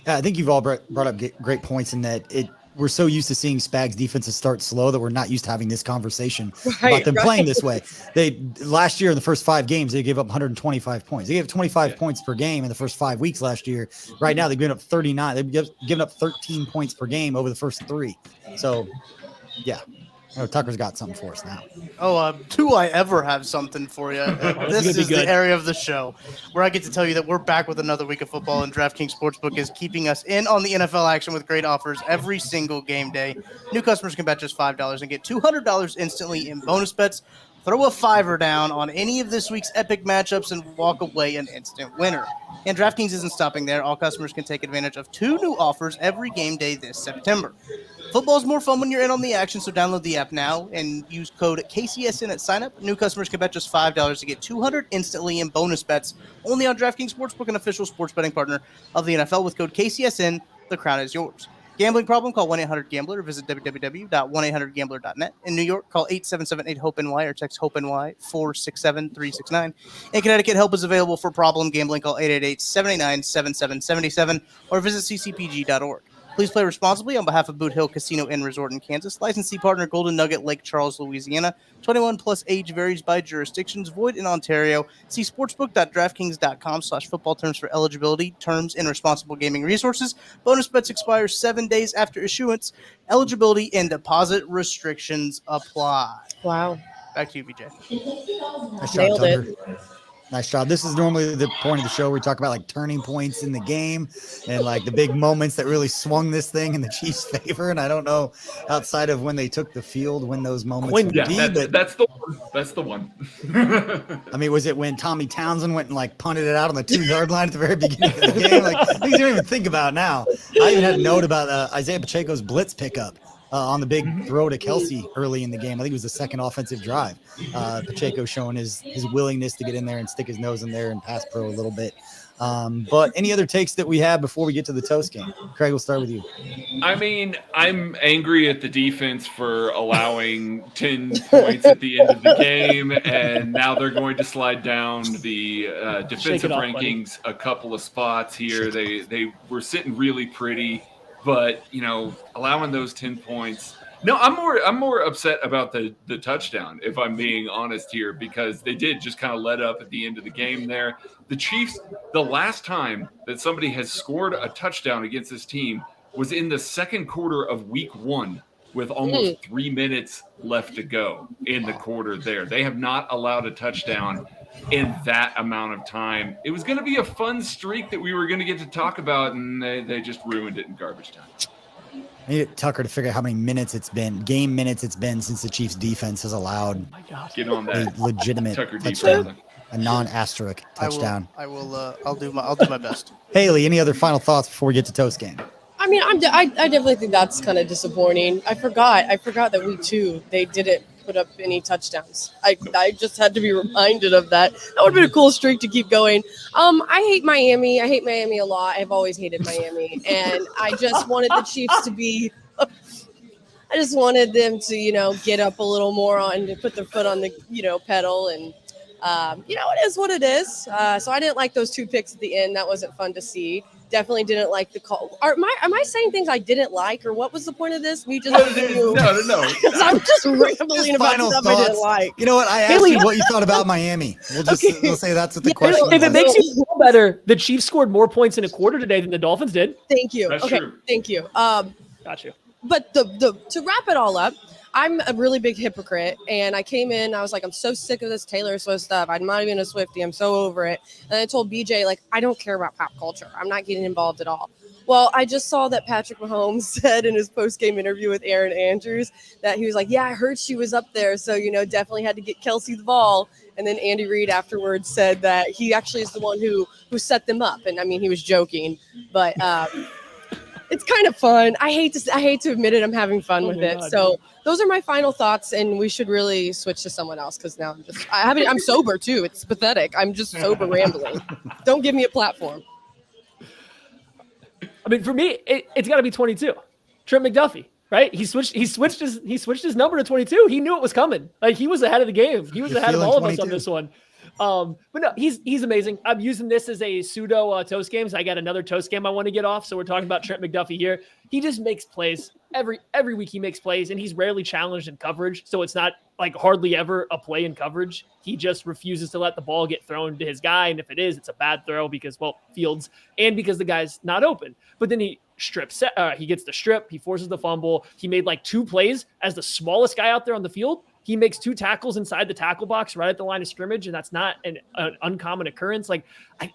Yeah, I think you've all brought up great points in that we're so used to seeing Spags defenses start slow that we're not used to having this conversation about them playing this way. Last year in the first 5 games, they gave up 125 points. They gave 25 points per game in the first 5 weeks last year. Right now, they've given up 39. They've given up 13 points per game over the first 3. So, yeah. Oh, Tucker's got something for us now. Do I ever have something for you? This is the area of the show where I get to tell you that we're back with another week of football, and DraftKings Sportsbook is keeping us in on the NFL action with great offers every single game day. New customers can bet just $5 and get $200 instantly in bonus bets. Throw a $5 down on any of this week's epic matchups and walk away an instant winner. And DraftKings isn't stopping there. All customers can take advantage of 2 new offers every game day this September. Football's more fun when you're in on the action, so download the app now and use code KCSN at sign-up. New customers can bet just $5 to get $200 instantly in bonus bets. Only on DraftKings Sportsbook, an official sports betting partner of the NFL. With code KCSN, the crown is yours. Gambling problem? Call 1-800-GAMBLER or visit www.1800gambler.net. In New York, call 877-8-HOPE-NY or text HOPE-NY 467-369. In Connecticut, help is available for problem gambling. Call 888-789-7777 or visit ccpg.org. Please play responsibly on behalf of Boot Hill Casino and Resort in Kansas. Licensee partner Golden Nugget, Lake Charles, Louisiana. 21 plus age varies by jurisdictions. Void in Ontario. See sportsbook.draftkings.com/football terms for eligibility, terms, and responsible gaming resources. Bonus bets expire 7 days after issuance. Eligibility and deposit restrictions apply. Wow. Back to you, BJ. Nice job, Nailed Tucker. it. Nice job. This is normally the point of the show where we talk about like turning points in the game and like the big moments that really swung this thing in the Chiefs' favor. And I don't know outside of when they took the field when those moments would be. But that's the one. That's the one. I mean, was it when Tommy Townsend went and like punted it out on the 2-yard line at the very beginning of the game? Like things you don't even think about now. I even had a note about Isaiah Pacheco's blitz pickup. On the big throw to Kelsey early in the game. I think it was the second offensive drive. Pacheco showing his willingness to get in there and stick his nose in there and pass pro a little bit. But any other takes that we have before we get to the toast game? Craig, we'll start with you. I mean, I'm angry at the defense for allowing 10 points at the end of the game, and now they're going to slide down the defensive rankings a couple of spots here. They were sitting really pretty. But, you know, allowing those 10 points. No, I'm more upset about the touchdown, if I'm being honest here, because they did just kind of let up at the end of the game there. The Chiefs, the last time that somebody has scored a touchdown against this team was in the second quarter of week 1 with almost 3 minutes left to go in the quarter there. They have not allowed a touchdown in that amount of time. It was going to be a fun streak that we were going to get to talk about, and they just ruined it in garbage time. I need Tucker to figure out how many minutes it's been, game minutes it's been since the Chiefs defense has allowed Get on that. a legitimate Tucker touchdown, a non-asterisk touchdown. I'll do my best. Haley, any other final thoughts before we get to toast game? I mean, I definitely think that's kind of disappointing. I forgot that week 2 they didn't put up any touchdowns. I just had to be reminded of that. That would have been a cool streak to keep going. I hate Miami. I hate Miami a lot. I've always hated Miami, and I just wanted the Chiefs to be. I just wanted them to, you know, get up a little more and put their foot on the, you know, pedal, and you know, it is what it is. So I didn't like those 2 picks at the end. That wasn't fun to see. Definitely didn't like the call. Am I saying things I didn't like, or what was the point of this? Me just No. I'm just rambling about Final stuff I didn't thoughts. like. You know what? I asked you what you thought about Miami. We'll say that's what the question If it was. makes you feel better, the Chiefs scored more points in a quarter today than the Dolphins did. Thank you. That's okay, true. thank you. Got you. But to wrap it all up, I'm a really big hypocrite, and I came in, I was like, I'm so sick of this Taylor Swift stuff. I'm not even a Swiftie. I'm so over it. And I told BJ, like, I don't care about pop culture. I'm not getting involved at all. Well, I just saw that Patrick Mahomes said in his post-game interview with Aaron Andrews that he was like, yeah, I heard she was up there, so, definitely had to get Kelsey the ball. And then Andy Reid afterwards said that he actually is the one who set them up. And, I mean, he was joking, but it's kind of fun. I hate to admit it. I'm having fun with it. God. So those are my final thoughts, and we should really switch to someone else because now I'm sober too. It's pathetic. I'm just sober rambling. Don't give me a platform. I mean, for me, it's got to be 22. Trent McDuffie, right? He switched his number to 22. He knew it was coming. Like, he was ahead of the game. He was ahead of all of us on this one. But no, he's amazing. I'm using this as a pseudo toast game. So I got another toast game I want to get off. So we're talking about Trent McDuffie here. He just makes plays every week. He makes plays, and he's rarely challenged in coverage. So it's not like hardly ever a play in coverage. He just refuses to let the ball get thrown to his guy. And if it is, it's a bad throw because, well, Fields, and because the guy's not open. But then he gets the strip. He forces the fumble. He made like 2 plays as the smallest guy out there on the field. He makes 2 tackles inside the tackle box right at the line of scrimmage, and that's not an uncommon occurrence. Like,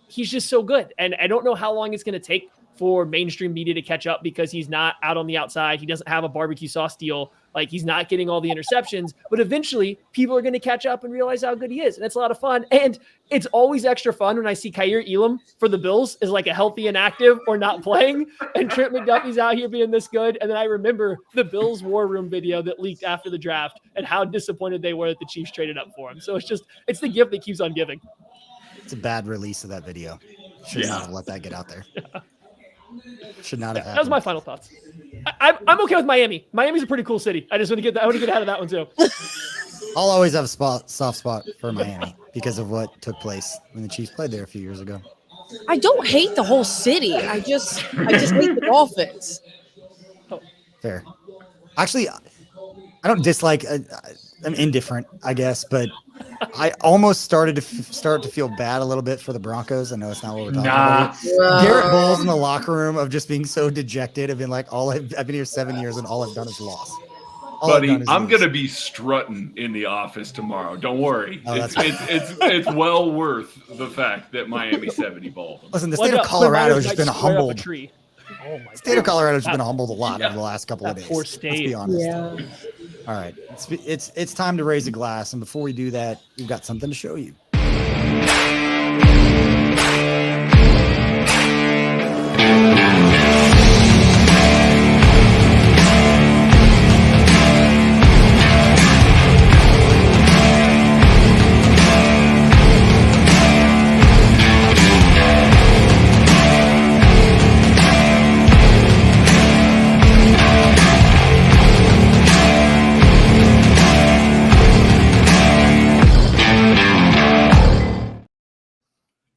he's just so good. And I don't know how long it's going to take for mainstream media to catch up because he's not out on the outside. He doesn't have a barbecue sauce deal. Like, he's not getting all the interceptions, but eventually people are going to catch up and realize how good he is. And it's a lot of fun. And it's always extra fun when I see Khair Elam for the Bills is like a healthy and active or not playing. And Trent McDuffie's out here being this good. And then I remember the Bills war room video that leaked after the draft and how disappointed they were that the Chiefs traded up for him. So it's the gift that keeps on giving. It's a bad release of that video. Should not have let that get out there. Yeah. Should not have happened. That was my final thoughts. I'm okay with Miami. Miami's a pretty cool city. I just want to get out of that one too. I'll always have a soft spot for Miami because of what took place when the Chiefs played there a few years ago. I don't hate the whole city. I just hate the Dolphins. Fair. Actually, I don't dislike. I'm indifferent, I guess, but I almost started to feel bad a little bit for the Broncos. I know it's not what we're talking about. Garrett Bowles in the locker room of just being so dejected of being like, I've been here 7 years and all I've done is lost. Buddy, I'm going to be strutting in the office tomorrow. Don't worry. It's well worth the fact that Miami 70 ball. Listen, the state of Colorado has just been humbled. Oh my State of Colorado has been humbled a lot over the last couple of days. Poor state. Let's be honest. Yeah. All right. It's time to raise a glass. And before we do that, we've got something to show you.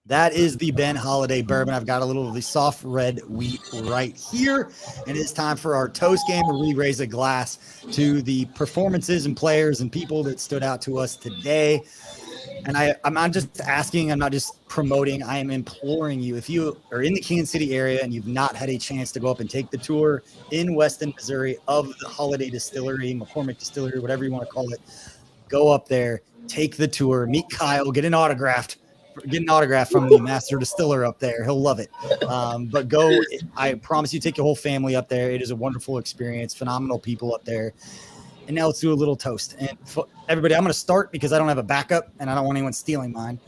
That is the Ben Holiday bourbon. I've got a little of the soft red wheat right here. And it's time for our toast game where we raise a glass to the performances and players and people that stood out to us today. And I'm not just asking, I'm not just promoting, I am imploring you. If you are in the Kansas City area and you've not had a chance to go up and take the tour in Weston, Missouri of the Holiday Distillery, McCormick Distillery, whatever you want to call it, go up there, take the tour, meet Kyle, get an autograph from the master distiller up there. He'll love it. But go, I promise you, take your whole family up there. It is a wonderful experience, phenomenal people up there. And now let's do a little toast. And everybody, I'm going to start because I don't have a backup and I don't want anyone stealing mine.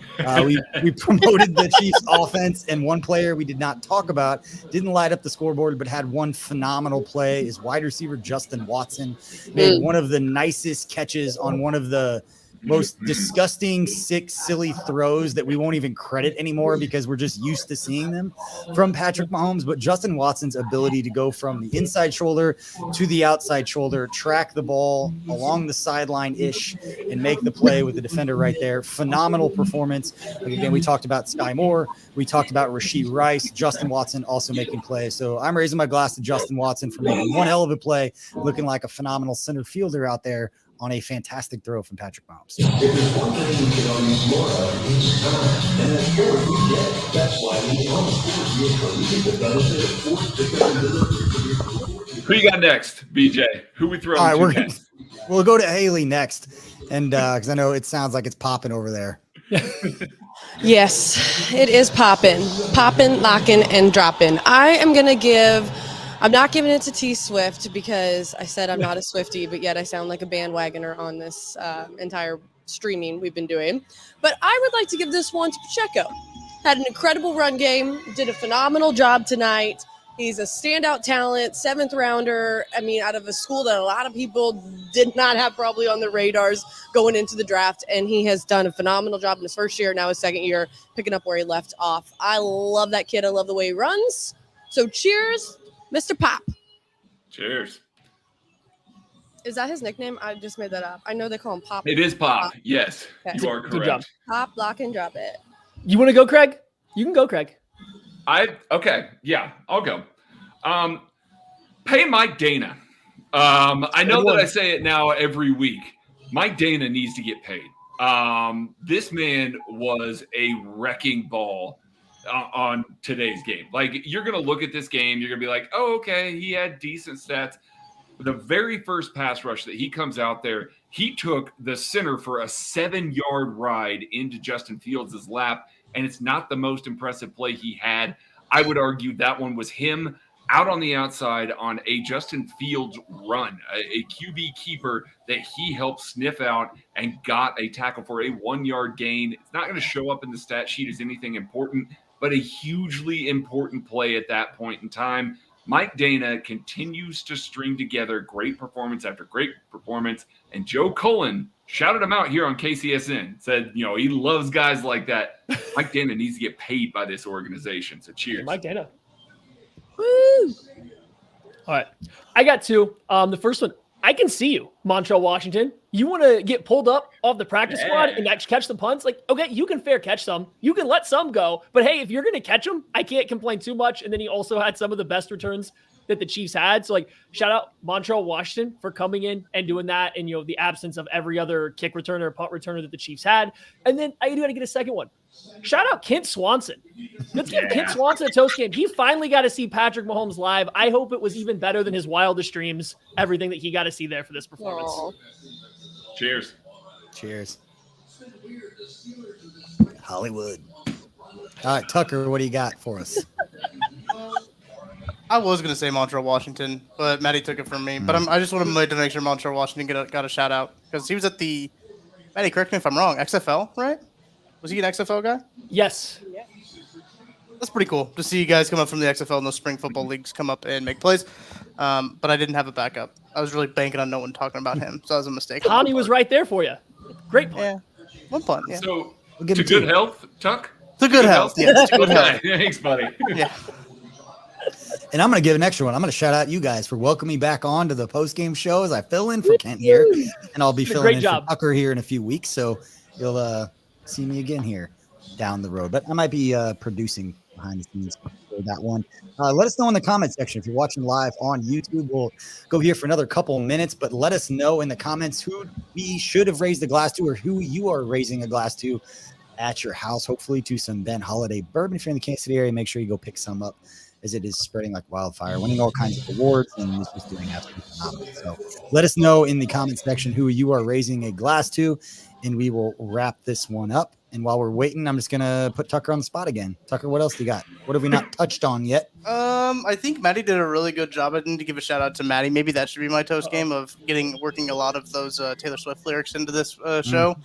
We promoted the Chiefs offense, and one player we did not talk about, didn't light up the scoreboard, but had one phenomenal play. Is wide receiver Justin Watson. Made one of the nicest catches on one of the most disgusting, sick, silly throws that we won't even credit anymore because we're just used to seeing them from Patrick Mahomes. But Justin Watson's ability to go from the inside shoulder to the outside shoulder, track the ball along the sideline-ish, and make the play with the defender right there. Phenomenal performance. Like, again, we talked about Sky Moore. We talked about Rashee Rice. Justin Watson also making plays. So I'm raising my glass to Justin Watson for making one hell of a play, looking like a phenomenal center fielder out there on a fantastic throw from Patrick Mahomes. Who you got next, BJ? Who we throwing? All right, we'll go to Hayley next, and because I know it sounds like it's popping over there. Yes, it is popping, locking, and dropping. I'm not giving it to T Swift because I said I'm not a Swiftie, but yet I sound like a bandwagoner on this entire streaming we've been doing. But I would like to give this one to Pacheco. Had an incredible run game, did a phenomenal job tonight. He's a standout talent, 7th rounder. I mean, out of a school that a lot of people did not have probably on their radars going into the draft. And he has done a phenomenal job in his first year, now his second year, picking up where he left off. I love that kid. I love the way he runs. So cheers, Mr. Pop. Cheers. Is that his nickname? I just made that up. I know they call him Pop. It is Pop. Yes, okay. You are correct. Good job. Pop, lock, and drop it. You want to go, Craig? You can go, Craig. Okay. Yeah, I'll go. Pay Mike Dana. I know that I say it now every week. Mike Dana needs to get paid. This man was a wrecking ball on today's game. Like, you're going to look at this game, you're going to be like, oh, okay, he had decent stats. The very first pass rush that he comes out there, he took the center for a 7-yard ride into Justin Fields' lap, and it's not the most impressive play he had. I would argue that one was him out on the outside on a Justin Fields run, a QB keeper that he helped sniff out and got a tackle for a 1-yard gain. It's not going to show up in the stat sheet as anything important, but a hugely important play at that point in time. Mike Dana continues to string together great performance after great performance, and Joe Cullen shouted him out here on KCSN, said, he loves guys like that. Mike Dana needs to get paid by this organization, so cheers. Mike Dana. Woo! All right. I got two. The first one, I can see you, Montreal, Washington. You want to get pulled up off the practice squad and actually catch the punts? Like, okay, you can fair catch some. You can let some go. But, hey, if you're going to catch them, I can't complain too much. And then he also had some of the best returns that the Chiefs had. So, like, shout out Montreal, Washington for coming in and doing that in, the absence of every other kick returner or punt returner that the Chiefs had. And then I got to get a second one. Shout out Kent Swanson. Let's give Kent Swanson a toast game. He finally got to see Patrick Mahomes live. I hope it was even better than his wildest dreams, everything that he got to see there for this performance. Aww. Cheers. Cheers. Hollywood. All right, Tucker, what do you got for us? I was going to say Montreal, Washington, but Maddie took it from me. But I just wanted to make sure Montreal, Washington got a shout out because he was at the, Maddie, correct me if I'm wrong, XFL, right? Was he an XFL guy? Yes. That's pretty cool to see you guys come up from the XFL and those spring football leagues come up and make plays. But I didn't have a backup. I was really banking on no one talking about him, so that was a mistake. Tommy was right there for you. Great punt. Yeah, one punt. Yeah. So, to good health, Tuck? To good health. Yes, to good health. Thanks, buddy. Yeah. And I'm going to give an extra one. I'm going to shout out you guys for welcoming me back on to the post-game show as I fill in for Kent here. And I'll be filling in for Tucker here in a few weeks. So you'll see me again here down the road. But I might be producing behind the scenes for that one. Let us know in the comment section. If you're watching live on YouTube, we'll go here for another couple minutes. But let us know in the comments who we should have raised a glass to or who you are raising a glass to at your house, hopefully to some Ben Holiday bourbon. If you're in the Kansas City area, make sure you go pick some up, as it is spreading like wildfire, winning all kinds of awards, and it's just doing absolutely phenomenal. So let us know in the comment section who you are raising a glass to, and we will wrap this one up. And while we're waiting, I'm just going to put Tucker on the spot again. Tucker, what else do you got? What have we not touched on yet? I think Maddie did a really good job. I need to give a shout out to Maddie. Maybe that should be my toast game of working a lot of those Taylor Swift lyrics into this show.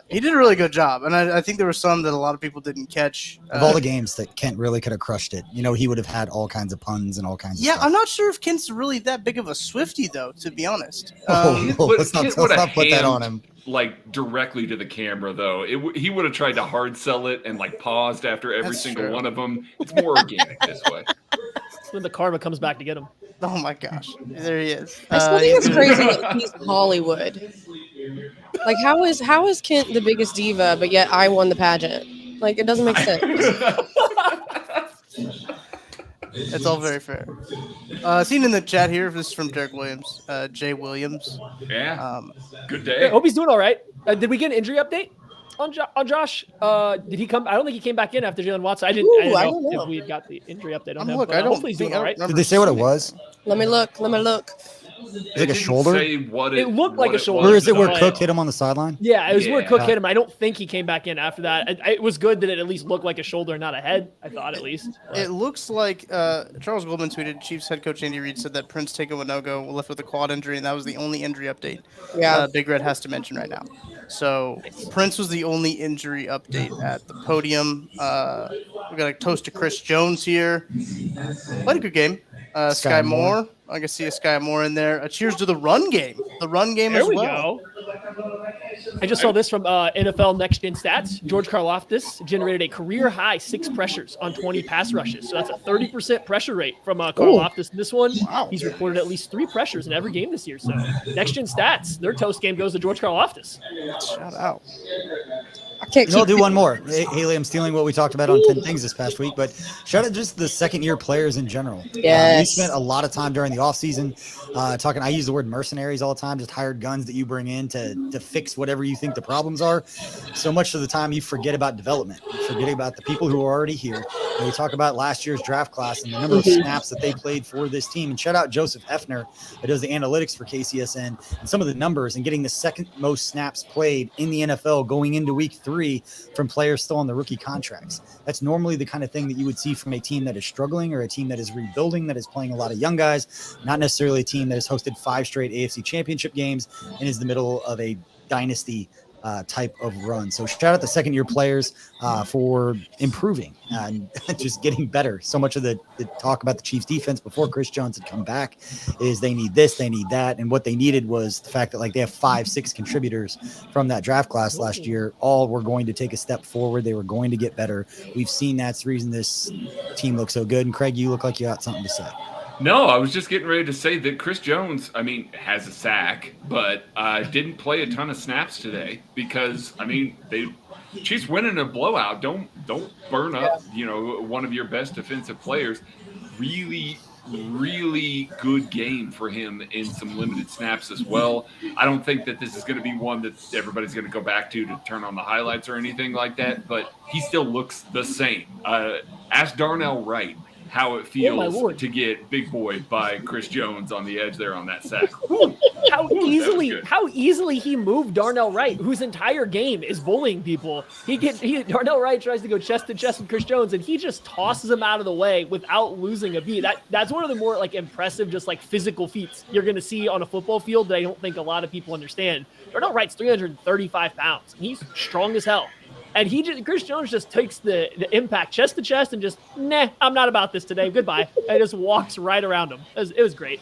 He did a really good job. And I think there were some that a lot of people didn't catch. Of all the games that Kent really could have crushed it, he would have had all kinds of puns and all kinds of stuff. I'm not sure if Kent's really that big of a Swiftie, though, to be honest. Let's not put that on him. like directly to the camera, though. He would have tried to hard sell it and like paused after every single one of them. It's more organic this way. When the karma comes back to get him. Oh my gosh, there he is. I still think it's crazy that he's Hollywood. Like, how is Kent the biggest diva, but yet I won the pageant? Like, it doesn't make sense. It's all very fair. Seen in the chat here, this is from Derek Williams, Jay Williams. Yeah. Good day. I hope he's doing all right. Did we get an injury update on Josh? Did he come? I don't think he came back in after Jalen Watson. I didn't know if we got the injury update on him. Look, Hopefully he's doing all right. Did they say what it was? Let me look. Is it like a shoulder? It looked like a shoulder. Or is it where Cook hit him on the sideline? Yeah, it was where Cook hit him. I don't think he came back in after that. It was good that it at least looked like a shoulder, not a head. I thought at least. It looks like Charles Goldman tweeted. Chiefs head coach Andy Reid said that Prince Tega Winogo left with a quad injury, and that was the only injury update. Yeah, Big Red has to mention right now. So Prince was the only injury update at the podium. We got a toast to Chris Jones here. Played a good game. Sky Moore. I can see a Sky Moore in there. Cheers to the run game. The run game as well. Go. I just saw this from NFL Next Gen Stats. George Karlaftis generated a career-high 6 pressures on 20 pass rushes. So that's a 30% pressure rate from Karlaftis in this one. Wow. He's recorded at least 3 pressures in every game this year. So Next Gen Stats, their toast game goes to George Karlaftis. Shout out. I'll do one more. Haley, I'm stealing what we talked about on 10 Things this past week, but shout out just the second-year players in general. Yes. We spent a lot of time during the offseason talking. I use the word mercenaries all the time, just hired guns that you bring in to fix whatever you think the problems are. So much of the time you forget about development. You forget about the people who are already here. And we talk about last year's draft class and the number of snaps that they played for this team. And shout out Joseph Hefner, that does the analytics for KCSN, and some of the numbers and getting the second most snaps played in the NFL going into week 3 from players still on the rookie contracts. That's normally the kind of thing that you would see from a team that is struggling or a team that is rebuilding, that is playing a lot of young guys, not necessarily a team that has hosted 5 straight AFC championship games and is the middle of a dynasty type of run. So shout out the second-year players for improving and just getting better. So much of the talk about the Chiefs defense before Chris Jones had come back is they need this, they need that. And what they needed was the fact that like they have 5-6 contributors from that draft class last year. All were going to take a step forward. They were going to get better. We've seen that's the reason this team looks so good. And Craig, you look like you got something to say. No, I was just getting ready to say that Chris Jones, has a sack, but didn't play a ton of snaps today because, Chiefs winning a blowout. Don't burn up, one of your best defensive players. Really, really good game for him in some limited snaps as well. I don't think that this is going to be one that everybody's going to go back to turn on the highlights or anything like that, but he still looks the same. Ask Darnell Wright how it feels to get big boyed by Chris Jones on the edge there on that sack. How easily he moved Darnell Wright, whose entire game is bullying people. Darnell Wright tries to go chest to chest with Chris Jones, and he just tosses him out of the way without losing a beat. That's one of the more impressive, just physical feats you're going to see on a football field that I don't think a lot of people understand. Darnell Wright's 335 pounds. He's strong as hell. And Chris Jones just takes the impact chest to chest and just, I'm not about this today. Goodbye. And just walks right around him. It was great.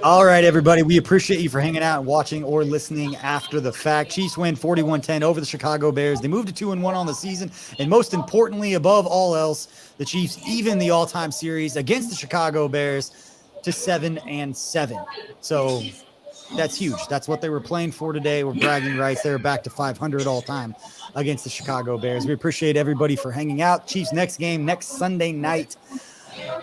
All right, everybody. We appreciate you for hanging out and watching or listening after the fact. Chiefs win 41-10 over the Chicago Bears. They moved to 2-1 on the season. And most importantly, above all else, the Chiefs even the all-time series against the Chicago Bears to 7-7. So that's huge. That's what they were playing for today. We're bragging rights. They're back to 500 all time against the Chicago Bears. We appreciate everybody for hanging out. Chiefs next game next Sunday night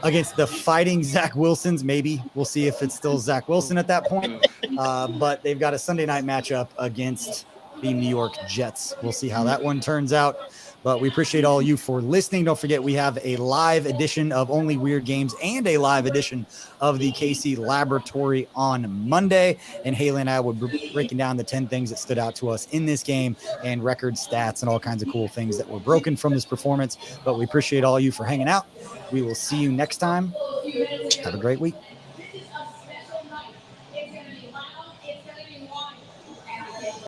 against the Fighting Zach Wilsons. Maybe we'll see if it's still Zach Wilson at that point. But they've got a Sunday night matchup against the New York Jets. We'll see how that one turns out. But we appreciate all you for listening. Don't forget, we have a live edition of Only Weird Games and a live edition of the KC Laboratory on Monday. And Haley and I will be breaking down the 10 things that stood out to us in this game and record stats and all kinds of cool things that were broken from this performance. But we appreciate all you for hanging out. We will see you next time. Have a great week.